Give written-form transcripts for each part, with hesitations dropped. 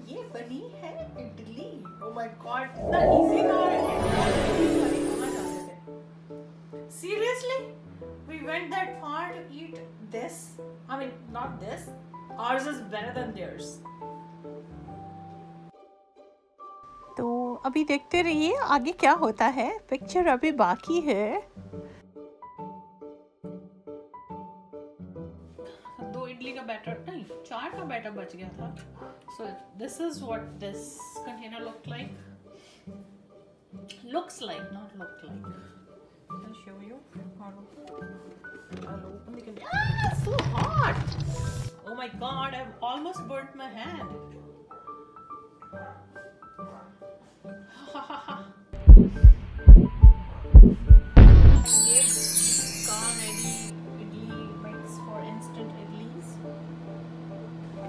ये बनी है इडली। Oh my God, इतना easy था। कहाँ जाते थे? Seriously, we went that far to eat this. I mean, not this. Ours is better than theirs. तो अभी देखते रहिए आगे क्या होता है। पिक्चर अभी बाकी है। 2 इडली का बैटर नहीं 4 का बैटर बच गया था। So this is what this container looked like. Looks like, not looked like. I'll show you. I'll open the container. Ah, it's so hot! Oh my God, I've almost burnt my hand. ये idli mix for instant idlis.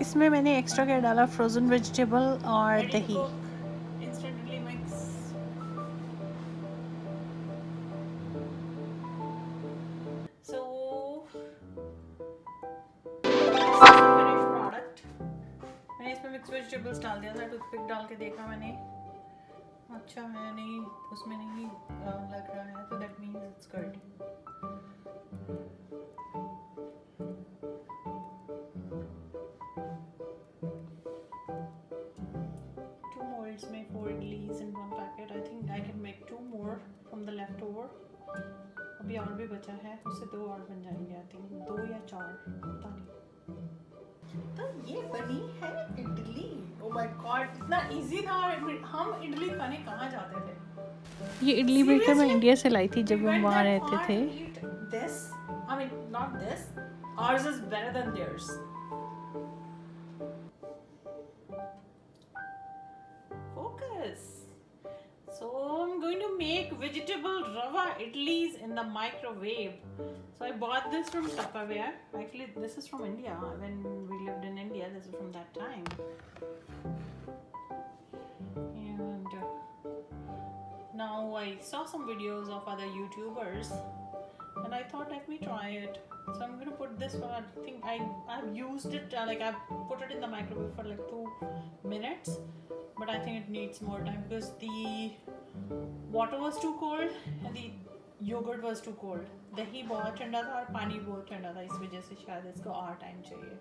इसमें मैंने extra क्या डाला, frozen vegetable और दही। Instant idli mix. सो finish product. मैंने इसमें mix vegetables डाल दिया था। टूथपिक डाल के देखा मैंने, अच्छा है नहीं, उसमें नहीं लग रहा है, तो that means it's good. Two molds में 4 idlis in one packet. I think I can make 2 more from the leftover. अभी और भी बचा है, उससे 2 और बन जाएंगे। आई थिंक 2 या 4, पता नहीं। तो ये बनी है इडली। Oh my God, इतना इजी था। हम इडली खाने कहाँ जाते थे? ये इडली मेकर मैं इंडिया से लाई थी जब हम वहाँ रहते थे। This, I mean not this. Ours is better than theirs. Focus. So I'm going to make vegetable Rava Idlis in the microwave. So I bought this from Tupperware. Actually, this is from India. When we lived in India, this is from that time. And now I saw some videos of other YouTubers, and I thought, let me try it. So I'm going to put this one. I think I've used it, like I've put it in the microwave for like 2 minutes. But I think it needs more time because the water was too cold and the yogurt was too cold. दही बहुत ठंडा था और पानी बहुत ठंडा था, इस वजह से शायद इसको और टाइम चाहिए।